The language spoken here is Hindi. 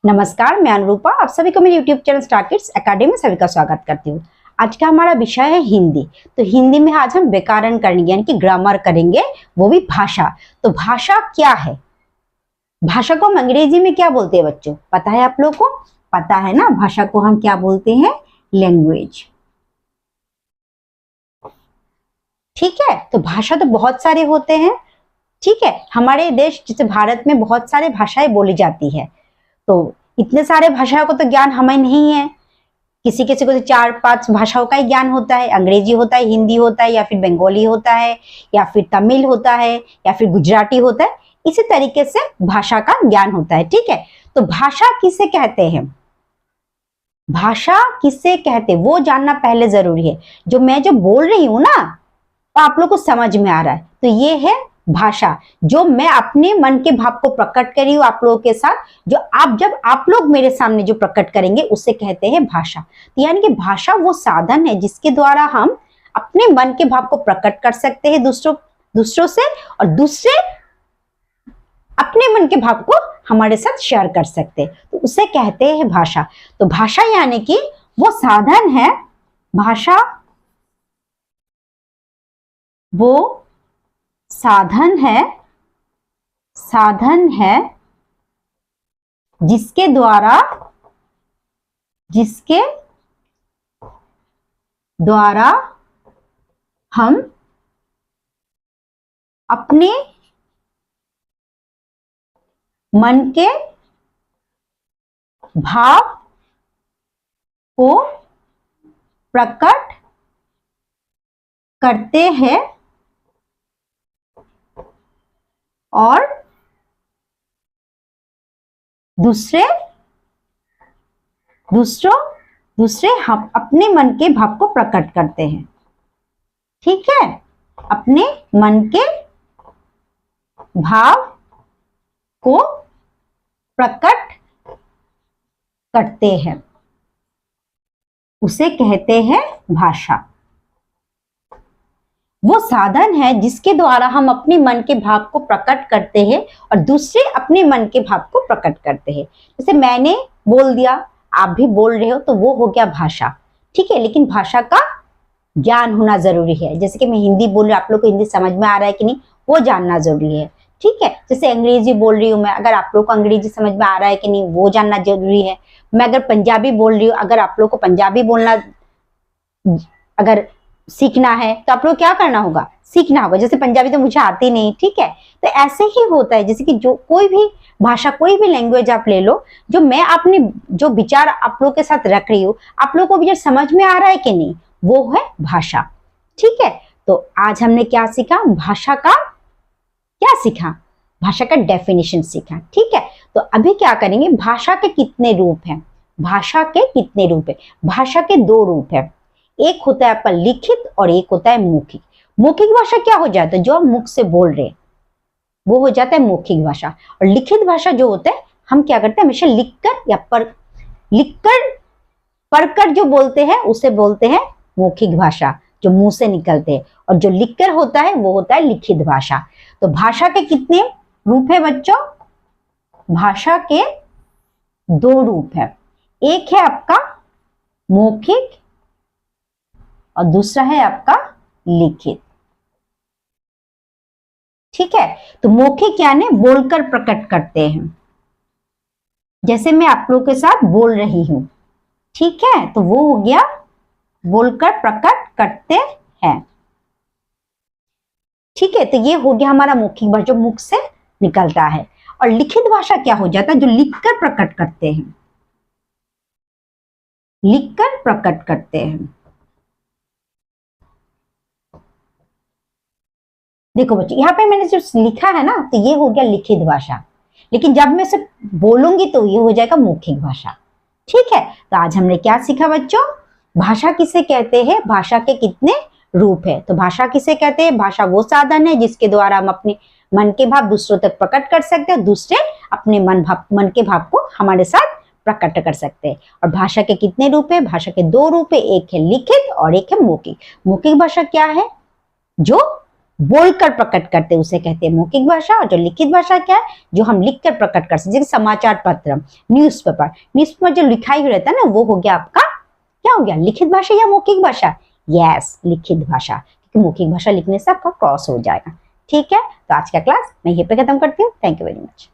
नमस्कार, मैं अनुरूपा आप सभी को मेरे YouTube channel star kids academy में सभी का स्वागत करती हूँ। आज का हमारा विषय है हिंदी। तो हिंदी में आज हम व्याकरण करेंगे यानी कि ग्रामर करेंगे, वो भी भाषा। तो भाषा क्या है? भाषा को हम अंग्रेजी में क्या बोलते हैं बच्चों? पता है आप लोग को? पता है ना, भाषा को हम क्या बोलते हैं? लैंग्वेज। ठीक है, तो भाषा तो बहुत सारे होते हैं। ठीक है, हमारे देश जैसे भारत में बहुत सारे भाषाएं बोली जाती है। तो इतने सारे भाषाओं को तो ज्ञान हमें नहीं है। किसी किसी को तो 4-5 भाषाओं का ही ज्ञान होता है। अंग्रेजी होता है, हिंदी होता है, या फिर बंगाली होता है, या फिर तमिल होता है, या फिर गुजराती होता है। इसी तरीके से भाषा का ज्ञान होता है। ठीक है, तो भाषा किसे कहते हैं? भाषा किसे कहते हैं वो जानना पहले जरूरी है। जो बोल रही हूं ना, तो आप लोग को समझ में आ रहा है। तो ये है भाषा, जो मैं अपने मन के भाव को प्रकट करी हूं आप लोगों के साथ। जब आप लोग मेरे सामने जो प्रकट करेंगे उसे कहते हैं भाषा। तो यानी कि भाषा वो साधन है जिसके द्वारा हम अपने मन के भाव को प्रकट कर सकते हैं दूसरों से, और दूसरे अपने मन के भाव को हमारे साथ शेयर कर सकते हैं। तो उसे कहते हैं भाषा। तो भाषा यानी कि वो साधन है, भाषा वो साधन है जिसके द्वारा हम अपने मन के भाव को प्रकट करते हैं और दूसरे हम अपने मन के भाव को प्रकट करते हैं। ठीक है, अपने मन के भाव को प्रकट करते हैं, उसे कहते हैं भाषा। वो साधन है जिसके द्वारा हम अपने मन के भाव को प्रकट करते हैं और दूसरे अपने मन के भाव को प्रकट करते हैं। जैसे मैंने बोल दिया, आप भी बोल रहे हो, तो वो हो गया भाषा। ठीक है, लेकिन भाषा का ज्ञान होना जरूरी है। जैसे कि मैं हिंदी बोल रही हूँ, आप लोग को हिंदी समझ में आ रहा है कि नहीं, वो जानना जरूरी है। ठीक है, जैसे अंग्रेजी बोल रही हूँ मैं, अगर आप लोग को अंग्रेजी समझ में आ रहा है कि नहीं, वो जानना जरूरी है। मैं अगर पंजाबी बोल रही हूँ, अगर आप लोग को पंजाबी बोलना अगर सीखना है तो आप लोग क्या करना होगा? सीखना होगा। जैसे पंजाबी तो मुझे आती नहीं। ठीक है, तो ऐसे ही होता है। जैसे कि जो कोई भी भाषा, कोई भी लैंग्वेज आप ले लो, जो मैं अपने जो विचार आप लोग के साथ रख रही हूँ, आप लोग को विचार समझ में आ रहा है कि नहीं, वो है भाषा। ठीक है, तो आज हमने क्या सीखा? भाषा का क्या सीखा? भाषा का डेफिनेशन सीखा। ठीक है, तो अभी क्या करेंगे? भाषा के कितने रूप हैं? भाषा के कितने रूप है? भाषा के 2 रूप है। एक होता है आपका लिखित और एक होता है मौखिक। मौखिक भाषा क्या हो जाता है? जो हम मुख से बोल रहे हैं वो हो जाता है मौखिक भाषा। और लिखित भाषा जो होता है, हम क्या करते हैं? हमेशा लिखकर या पढ़कर जो बोलते हैं उसे बोलते हैं मौखिक भाषा, जो मुंह से निकलते हैं। और जो लिखकर होता है वो होता है लिखित भाषा। तो भाषा के कितने रूप है बच्चों? भाषा के 2 रूप है। एक है आपका मौखिक और दूसरा है आपका लिखित। ठीक है, तो मौखिक यानी बोलकर प्रकट करते हैं। जैसे मैं आप लोगों के साथ बोल रही हूं, ठीक है, तो वो हो गया बोलकर प्रकट करते हैं। ठीक है, तो ये हो गया हमारा मौखिक भाषा, जो मुख से निकलता है। और लिखित भाषा क्या हो जाता है? जो लिखकर प्रकट करते हैं, लिखकर प्रकट करते हैं। देखो बच्चों, यहाँ पे मैंने जो लिखा है ना, तो ये हो गया लिखित भाषा। लेकिन जब मैं इसे बोलूंगी तो ये हो जाएगा मौखिक भाषा। ठीक है, तो आज हमने क्या सीखा बच्चों? भाषा किसे कहते हैं? भाषा के कितने रूप है? तो भाषा किसे कहते हैं? भाषा वो साधन है जिसके द्वारा हम अपने मन के भाव दूसरों तक प्रकट कर सकते हैं, दूसरे अपने मन के भाव को हमारे साथ प्रकट कर सकते हैं। और भाषा के कितने रूप है? भाषा के 2 रूप है। एक है लिखित और एक है मौखिक। मौखिक भाषा क्या है? जो बोलकर प्रकट करते हैं उसे कहते हैं मौखिक भाषा। और जो लिखित भाषा क्या है, जो हम लिखकर प्रकट कर सकते, जैसे समाचार पत्र, न्यूज़पेपर जो लिखाई हुई रहता है ना, वो हो गया आपका क्या हो गया, लिखित भाषा या मौखिक भाषा? यस, लिखित भाषा, क्योंकि मौखिक भाषा लिखने से आपका क्रॉस हो जाएगा। ठीक है, तो आज का क्लास मैं यहीं पे खत्म करती हूँ। Thank you very much.